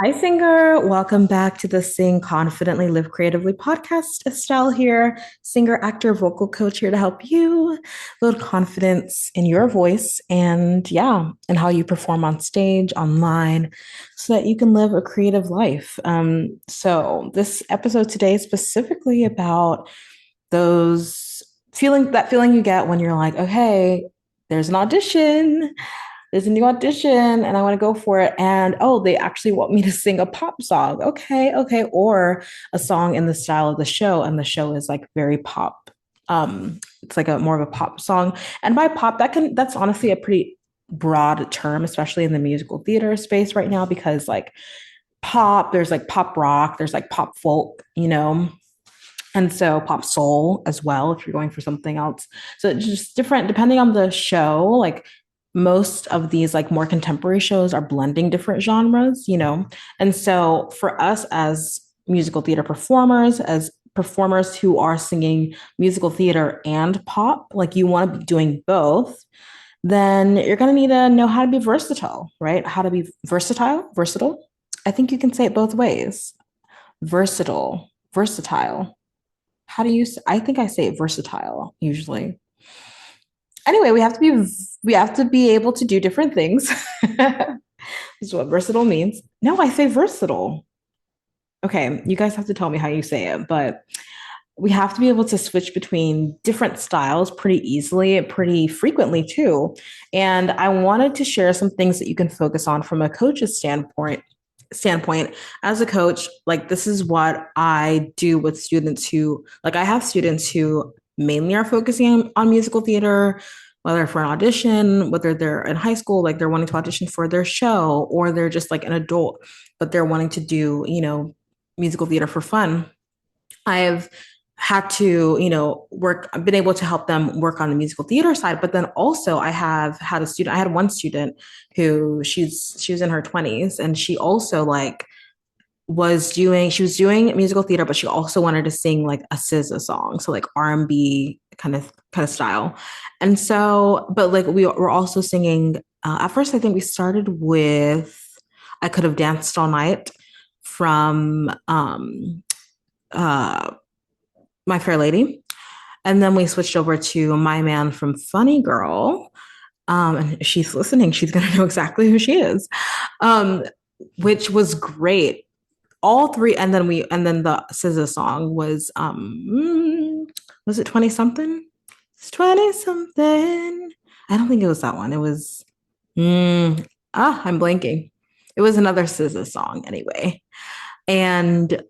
Hi, singer. Welcome back to the Sing Confidently Live Creatively podcast. Estelle here, singer, actor, vocal coach here to help you build confidence in your voice and how you perform on stage, online, so that you can live a creative life. So this episode today is specifically about those that feeling you get when you're like, okay, there's an audition, there's a new audition and I want to go for it. And oh, they actually want me to sing a pop song. Okay, okay. Or a song in the style of the show. And the show is like very pop. It's like a more of a pop song. And by pop, that's honestly a pretty broad term, especially in the musical theater space right now, because like pop, there's like pop rock, there's like pop folk, and so pop soul as well, if you're going for something else. So it's just different depending on the show. Like most of these like more contemporary shows are blending different genres. And so for us as musical theater performers, as performers who are singing musical theater and pop, like you want to be doing both, then you're going to need to know how to be versatile, right? How to be versatile. I think you can say it both ways. Versatile. How do you? I think I say versatile usually. Anyway, we have to be able to do different things. This is what versatile means. No, I say versatile. Okay, you guys have to tell me how you say it, but we have to be able to switch between different styles pretty easily, pretty frequently too. And I wanted to share some things that you can focus on from a coach's standpoint. As a coach, like this is what I do with students who, like, I have students who mainly are focusing on musical theater, whether for an audition, whether they're in high school, like they're wanting to audition for their show, or they're just like an adult, but they're wanting to do, musical theater for fun. I've had to, I've been able to help them work on the musical theater side, but then also I had one student who she was in her 20s and she also like she was doing musical theater, but she also wanted to sing like a SZA song. So like R&B kind of style. And so, but like we were also singing, at first I think we started with I Could Have Danced All Night from uh My Fair Lady. And then we switched over to My Man from Funny Girl. And if she's listening, she's gonna know exactly who she is. Um, which was great. All three, and then the SZA song was it 20 something? It's 20 something. I don't think it was that one. It was I'm blanking. It was another SZA song anyway. And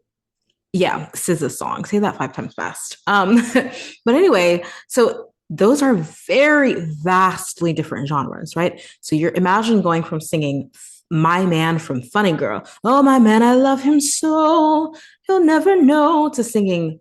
yeah, SZA song. Say that 5 times fast. But anyway, so those are very vastly different genres, right? So you're imagine going from singing My Man from Funny Girl, oh my man, I love him so, he'll never know, to singing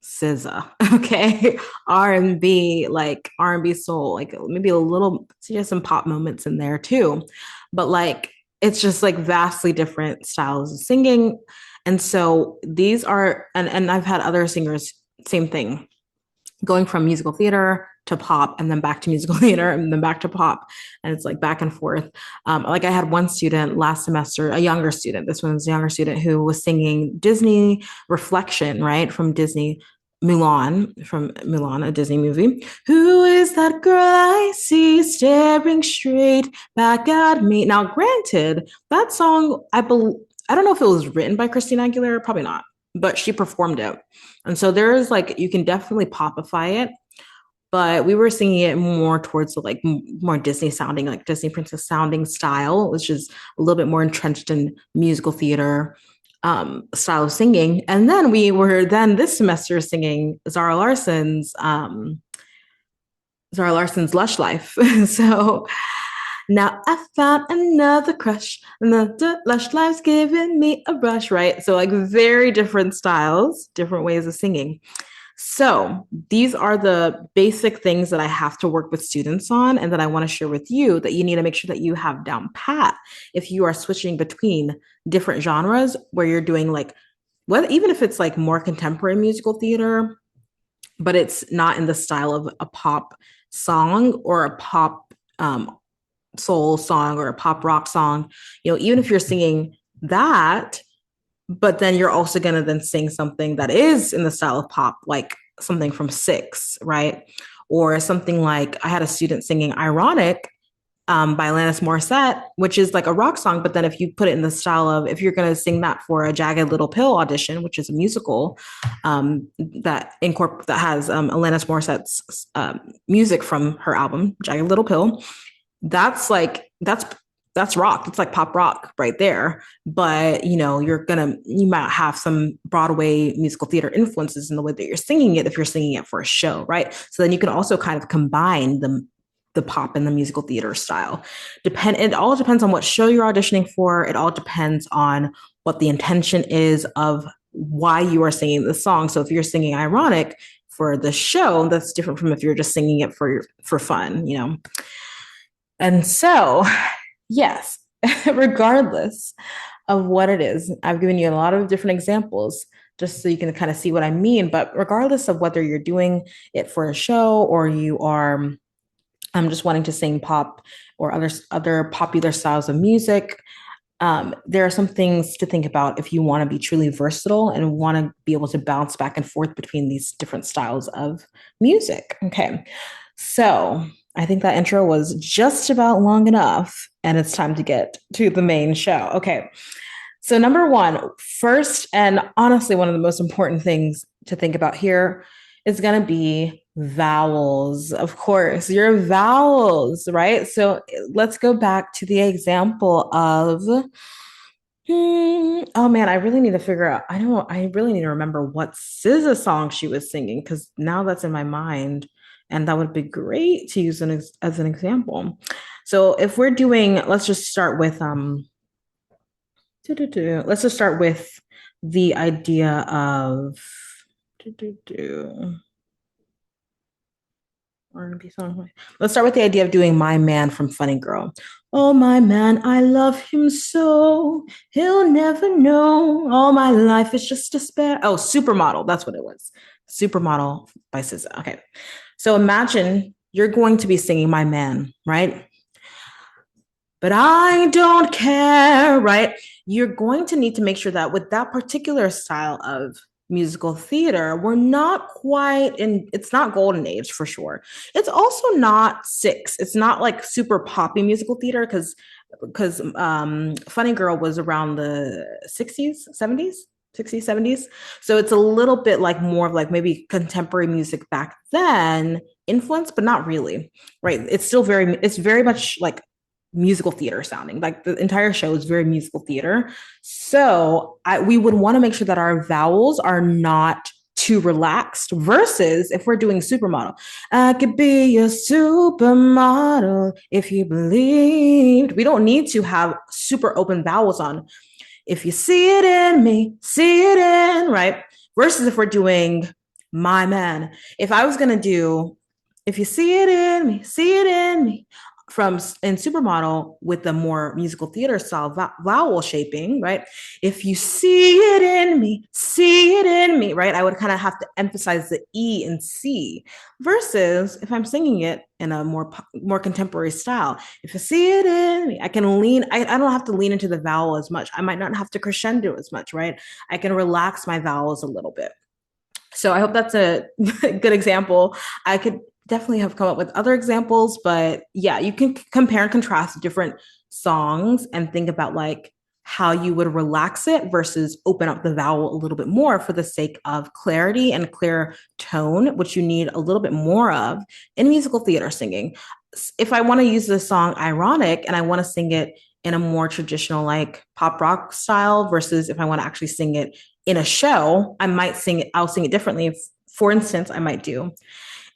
SZA, okay, R&B, like R&B soul, like maybe a little, just some pop moments in there too, but like it's just like vastly different styles of singing. And so these are, and I've had other singers, same thing, going from musical theater to pop and then back to musical theater and then back to pop. And it's like back and forth. Like I had one student last semester, a younger student, this one's a younger student who was singing Disney Reflection, right? From Mulan, a Disney movie. Who is that girl I see staring straight back at me? Now, granted, that song, I don't know if it was written by Christina Aguilera, probably not, but she performed it. And so there is like, you can definitely popify it, but we were singing it more towards the like more Disney sounding, like Disney princess sounding style, which is a little bit more entrenched in musical theater style of singing. And then we were then this semester singing Zara Larson's Lush Life. So now I found another crush, and the Lush Life's giving me a rush, right? So like very different styles, different ways of singing. So these are the basic things that I have to work with students on and that I want to share with you that you need to make sure that you have down pat if you are switching between different genres where you're doing like, well, even if it's like more contemporary musical theater, but it's not in the style of a pop song or a pop soul song or a pop rock song, even if you're singing that, but then you're also going to then sing something that is in the style of pop, like something from Six, right? Or something like I had a student singing Ironic by Alanis Morissette, which is like a rock song. But then if you put it in the style of, if you're going to sing that for a Jagged Little Pill audition, which is a musical that has Alanis Morissette's music from her album Jagged Little Pill, that's like that's rock. It's like pop rock right there. But you might have some Broadway musical theater influences in the way that you're singing it if you're singing it for a show, right? So then you can also kind of combine the pop and the musical theater style. It all depends on what show you're auditioning for. It all depends on what the intention is of why you are singing the song. So if you're singing Ironic for the show, that's different from if you're just singing it for fun, you know. And so, yes, regardless of what it is, I've given you a lot of different examples just so you can kind of see what I mean. But regardless of whether you're doing it for a show or you are just wanting to sing pop or other popular styles of music, there are some things to think about if you want to be truly versatile and want to be able to bounce back and forth between these different styles of music. Okay, so I think that intro was just about long enough, and it's time to get to the main show. Okay, so number one, first, and honestly, one of the most important things to think about here is going to be vowels. Of course, your vowels, right? So let's go back to the example of, oh man, I really need to figure out. I really need to remember what SZA song she was singing because now that's in my mind. And that would be great to use as an example. So if we're doing, let's just start with let's just start with the idea of R&B song. Let's start with the idea of doing My Man from Funny Girl. Oh, my man, I love him so. He'll never know. All my life is just despair. Oh, Supermodel. That's what it was. Supermodel by SZA. Okay. So imagine you're going to be singing My Man, right? But I don't care, right? You're going to need to make sure that with that particular style of musical theater, we're not quite in, it's not golden age for sure. It's also not Six. It's not like super poppy musical theater because Funny Girl was around the 60s, 70s. 60s, 70s. So it's a little bit like more of like maybe contemporary music back then influence, but not really, right? It's very much like musical theater sounding. Like the entire show is very musical theater. So we would want to make sure that our vowels are not too relaxed versus if we're doing supermodel. I could be a supermodel if you believed. We don't need to have super open vowels on. If you see it in me, see it in, right? Versus if we're doing My Man. If I was going to do, if you see it in me, see it in me, from in Supermodel with the more musical theater style vowel shaping, right? If you see it in me, see it in me, right? I would kind of have to emphasize the E and C versus if I'm singing it in a more contemporary style. If you see it in me, I can lean, I don't have to lean into the vowel as much. I might not have to crescendo as much, right? I can relax my vowels a little bit. So I hope that's a good example. I could definitely have come up with other examples, but yeah, you can compare and contrast different songs and think about like how you would relax it versus open up the vowel a little bit more for the sake of clarity and clear tone, which you need a little bit more of in musical theater singing. If I want to use the song Ironic and I want to sing it in a more traditional like pop rock style versus if I want to actually sing it in a show, I'll sing it differently. For instance, I might do,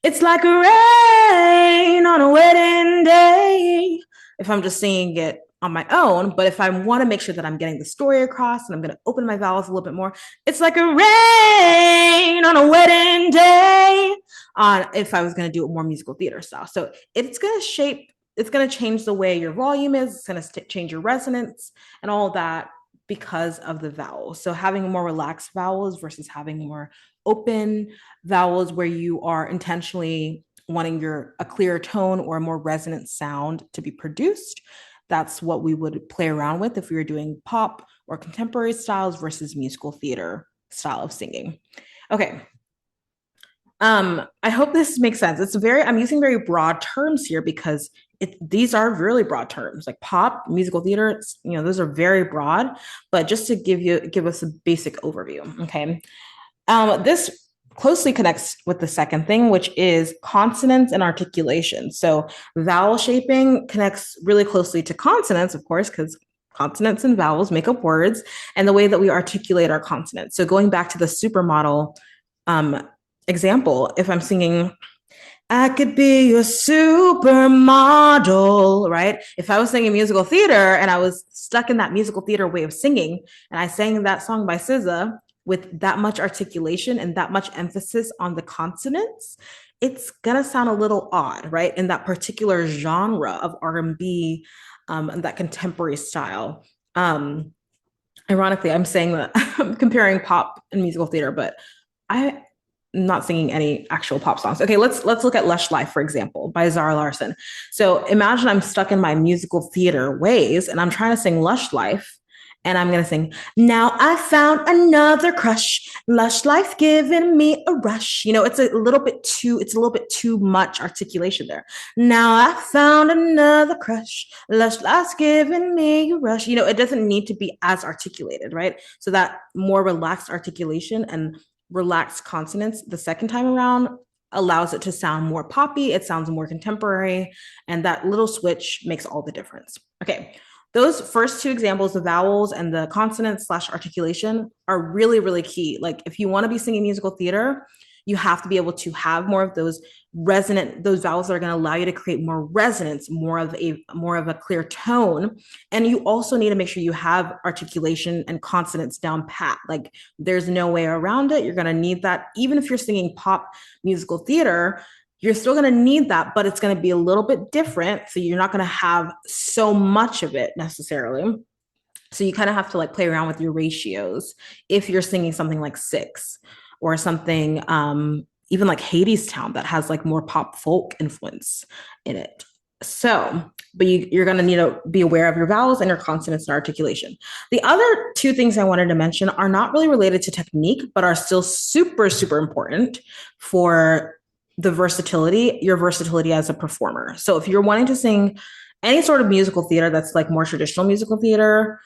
it's like rain on a wedding day, if I'm just singing it on my own. But if I want to make sure that I'm getting the story across and I'm going to open my vowels a little bit more, it's like a rain on a wedding day. If I was going to do it more musical theater style. So it's going to change the way your volume is. It's going to change your resonance and all of that because of the vowels. So having more relaxed vowels versus having more open vowels where you are intentionally wanting a clearer tone or a more resonant sound to be produced, that's what we would play around with if we were doing pop or contemporary styles versus musical theater style of singing. Okay. I hope this makes sense. I'm using very broad terms here because these are really broad terms, like pop, musical theater, those are very broad, but just to give us a basic overview. Okay. This closely connects with the second thing, which is consonants and articulation. So vowel shaping connects really closely to consonants, of course, because consonants and vowels make up words, and the way that we articulate our consonants. So going back to the supermodel example, if I'm singing, I could be your supermodel, right? If I was singing musical theater and I was stuck in that musical theater way of singing, and I sang that song by SZA with that much articulation and that much emphasis on the consonants, it's gonna sound a little odd, right? In that particular genre of R&B, and that contemporary style. Ironically, I'm saying that I'm comparing pop and musical theater, but I'm not singing any actual pop songs. Okay, let's look at Lush Life, for example, by Zara Larsson. So imagine I'm stuck in my musical theater ways and I'm trying to sing Lush Life, and I'm going to sing, now I found another crush, Lush Life giving me a rush. It's a little bit too much articulation there. Now I found another crush, Lush Life's giving me a rush. It doesn't need to be as articulated, right? So that more relaxed articulation and relaxed consonants the second time around allows it to sound more poppy. It sounds more contemporary, and that little switch makes all the difference. Okay. Those first two examples, the vowels and the consonants / articulation, are really, really key. Like if you want to be singing musical theater, you have to be able to have more of those vowels that are going to allow you to create more resonance, more of a clear tone. And you also need to make sure you have articulation and consonants down pat. Like there's no way around it. You're going to need that. Even if you're singing pop musical theater, you're still going to need that, but it's going to be a little bit different. So you're not going to have so much of it necessarily. So you kind of have to play around with your ratios if you're singing something like Six or something even like Hadestown that has more pop folk influence in it. So, but you're going to need to be aware of your vowels and your consonants and articulation. The other two things I wanted to mention are not really related to technique, but are still super, super important for your versatility as a performer. So if you're wanting to sing any sort of musical theater that's more traditional musical theater,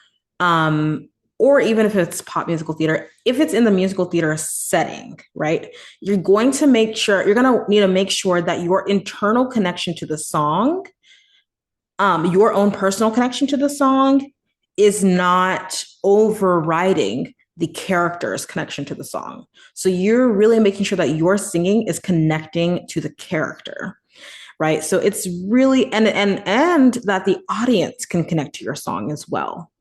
or even if it's pop musical theater, if it's in the musical theater setting, right, you're going to need to make sure that your internal connection to the song, your own personal connection to the song, is not overriding the character's connection to the song. So you're really making sure that your singing is connecting to the character, right? So it's really, and that the audience can connect to your song as well.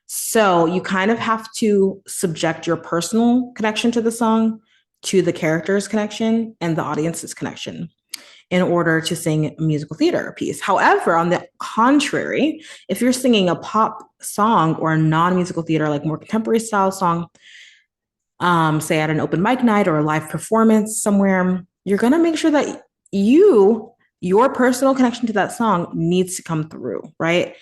So you kind of have to subject your personal connection to the song to the character's connection and the audience's connection in order to sing a musical theater piece. However, on the contrary, if you're singing a pop song or a non-musical theater, more contemporary style song, say at an open mic night or a live performance somewhere, you're going to make sure that your personal connection to that song needs to come through, right?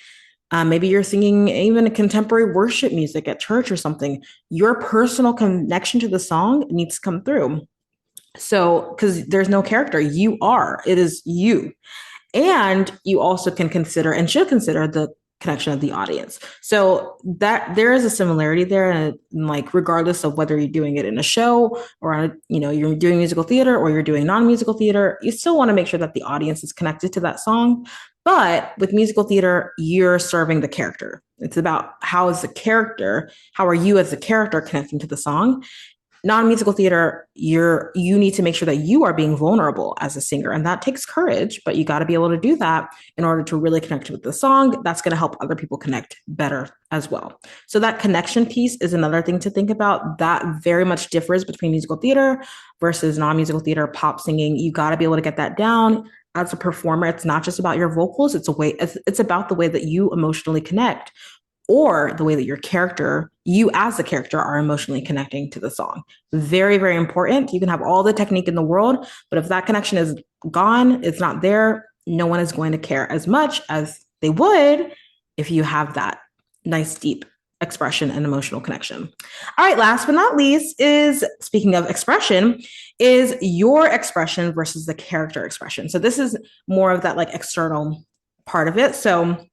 Maybe you're singing even a contemporary worship music at church or something. Your personal connection to the song needs to come through. So, because there's no character, it is you. And you also can consider and should consider the connection of the audience. So that there is a similarity there. And regardless of whether you're doing it in a show or you're doing musical theater or you're doing non-musical theater, you still want to make sure that the audience is connected to that song. But with musical theater, you're serving the character. It's about how are you as a character connecting to the song? Non-musical theater, you need to make sure that you are being vulnerable as a singer. And that takes courage, but you got to be able to do that in order to really connect with the song. That's going to help other people connect better as well. So that connection piece is another thing to think about. That very much differs between musical theater versus non-musical theater, pop singing. You got to be able to get that down. As a performer, it's not just about your vocals. It's about the way that you emotionally connect, or the way that you as a character are emotionally connecting to the song. Very, very important. You can have all the technique in the world, but if that connection is gone, it's not there, no one is going to care as much as they would if you have that nice, deep expression and emotional connection. All right, last but not least is, speaking of expression, is your expression versus the character expression. So this is more of that like external part of it. So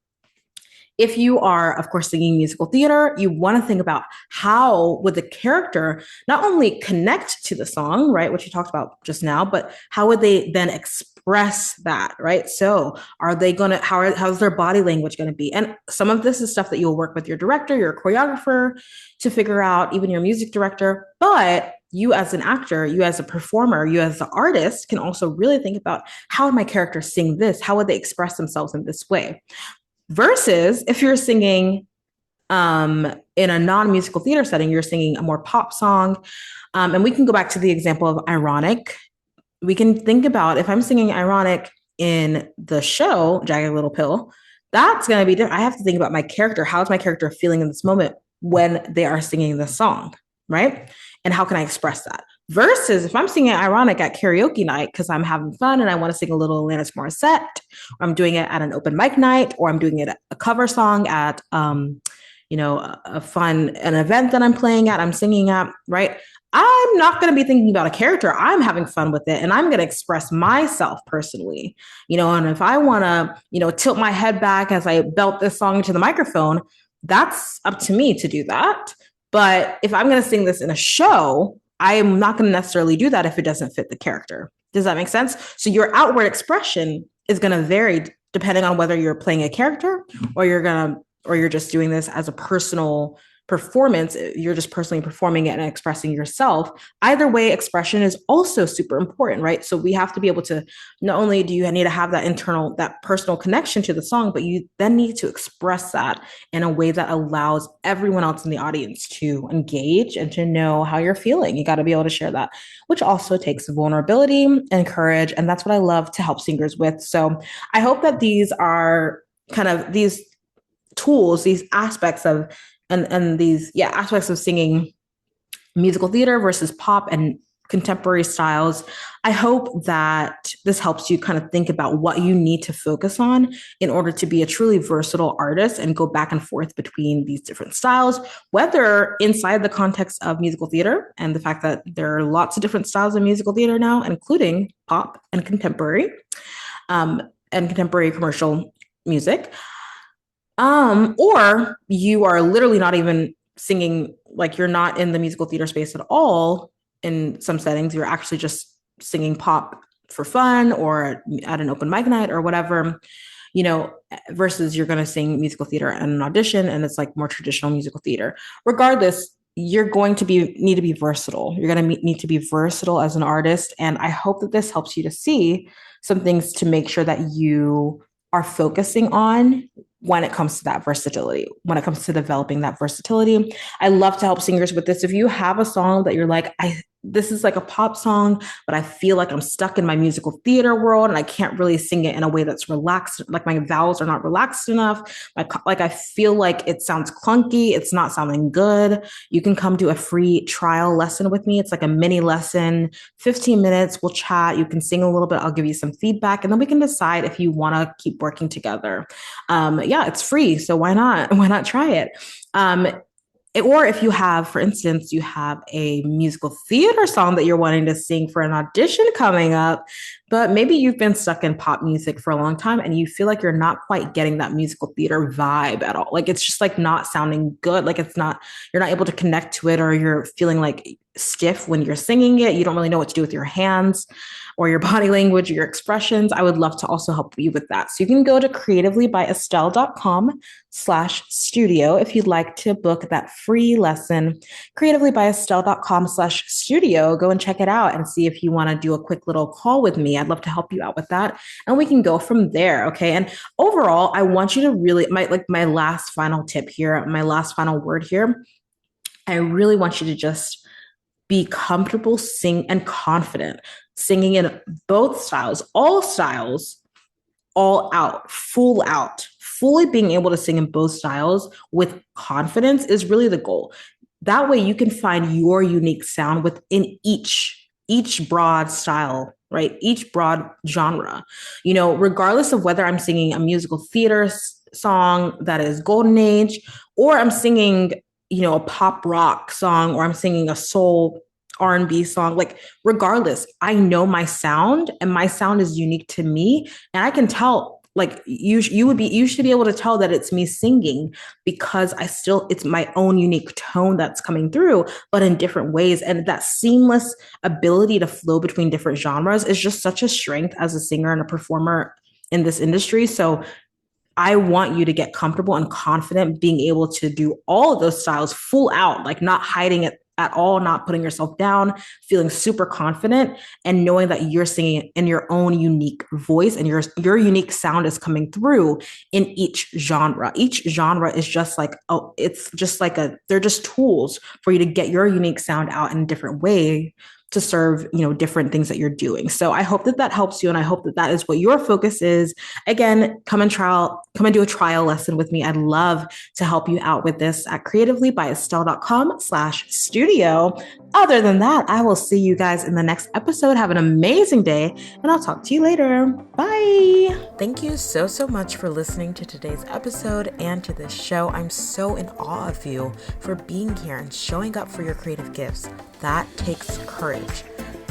if you are, of course, singing musical theater, you want to think about how would the character not only connect to the song, right, which you talked about just now, but how would they then express that, right? So are they going to, how's their body language going to be? And some of this is stuff that you'll work with your director, your choreographer to figure out, even your music director. But you as an actor, you as a performer, you as the artist can also really think about, how would my character sing this? How would they express themselves in this way? Versus if you're singing in a non-musical theater setting, you're singing a more pop song. And we can go back to the example of ironic. We can think about, if I'm singing ironic in the show, Jagged Little Pill, that's going to be different. I have to think about my character. How's my character feeling in this moment when they are singing the song, right? And how can I express that? Versus if I'm singing ironic at karaoke night because I'm having fun and I want to sing a little Alanis Morissette, or I'm doing it at an open mic night, or I'm doing it a cover song at an event that I'm playing at, I'm singing at, right? I'm not going to be thinking about a character. I'm having fun with it and I'm going to express myself personally, and if I want to, tilt my head back as I belt this song into the microphone, that's up to me to do that. But if I'm going to sing this in a show, I am not going to necessarily do that if it doesn't fit the character. Does that make sense? So your outward expression is going to vary depending on whether you're playing a character or you're just doing this as a personal performance. You're just personally performing it and expressing yourself. Either way, expression is also super important, right? So we have to be able to, not only do you need to have that personal connection to the song, but you then need to express that in a way that allows everyone else in the audience to engage and to know how you're feeling. You got to be able to share that, which also takes vulnerability and courage. And that's what I love to help singers with. So I hope that these are kind of these tools, these aspects of these aspects of singing musical theater versus pop and contemporary styles. I hope that this helps you kind of think about what you need to focus on in order to be a truly versatile artist and go back and forth between these different styles, whether inside the context of musical theater and the fact that there are lots of different styles of musical theater now, including pop and contemporary commercial music. Or you are literally not even singing, like you're not in the musical theater space at all. In some settings, you're actually just singing pop for fun or at an open mic night or whatever, versus you're going to sing musical theater at an audition and it's like more traditional musical theater. Regardless, you're going to need to be versatile. You're going to need to be versatile as an artist. And I hope that this helps you to see some things to make sure that you are focusing on when it comes to that versatility, when it comes to developing that versatility. I love to help singers with this. If you have a song that you're like, this is like a pop song, but I feel like I'm stuck in my musical theater world and I can't really sing it in a way that's relaxed. Like my vowels are not relaxed enough. Like I feel like it sounds clunky. It's not sounding good. You can come do a free trial lesson with me. It's like a mini lesson, 15 minutes. We'll chat. You can sing a little bit. I'll give you some feedback and then we can decide if you want to keep working together. It's free. So why not? Why not try it? Or if you have, for instance, you have a musical theater song that you're wanting to sing for an audition coming up, but maybe you've been stuck in pop music for a long time and you feel like you're not quite getting that musical theater vibe at all. Like it's just like not sounding good. Like you're not able to connect to it, or you're feeling like stiff when you're singing it. You don't really know what to do with your hands or your body language or your expressions. I would love to also help you with that. So you can go to creativelybyestelle.com/studio if you'd like to book that free lesson. creativelybyestelle.com/studio. Go and check it out and see if you want to do a quick little call with me. I'd love to help you out with that. And we can go from there. Okay. And overall, I want you to really, my last final tip here, my last final word here, I really want you to just be comfortable and confident singing in both styles, all out, fully being able to sing in both styles with confidence is really the goal. That way you can find your unique sound within each broad style, right? Each broad genre, regardless of whether I'm singing a musical theater song that is golden age, or I'm singing, a pop rock song, or I'm singing a soul R&B song. Like, regardless, I know my sound, and my sound is unique to me, and I can tell. Like, you should be able to tell that it's me singing, because it's my own unique tone that's coming through, but in different ways. And that seamless ability to flow between different genres is just such a strength as a singer and a performer in this industry. So I want you to get comfortable and confident being able to do all of those styles full out, like not hiding it at all, not putting yourself down, feeling super confident, and knowing that you're singing in your own unique voice, and your unique sound is coming through in each genre. Each genre is just like, they're just tools for you to get your unique sound out in a different way to serve, different things that you're doing. So I hope that helps you. And I hope that is what your focus is. Again, come and do a trial lesson with me. I'd love to help you out with this at creativelybyestelle.com/studio. Other than that, I will see you guys in the next episode. Have an amazing day, and I'll talk to you later. Bye. Thank you so much for listening to today's episode and to this show. I'm so in awe of you for being here and showing up for your creative gifts. That takes courage.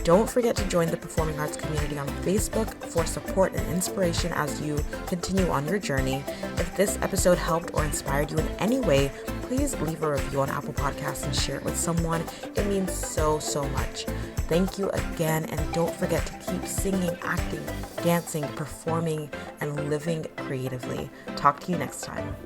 Don't forget to join the performing arts community on Facebook for support and inspiration as you continue on your journey. If this episode helped or inspired you in any way, please leave a review on Apple Podcasts and share it with someone. It means so much. Thank you again, and don't forget to keep singing, acting, dancing, performing, and living creatively. Talk to you next time.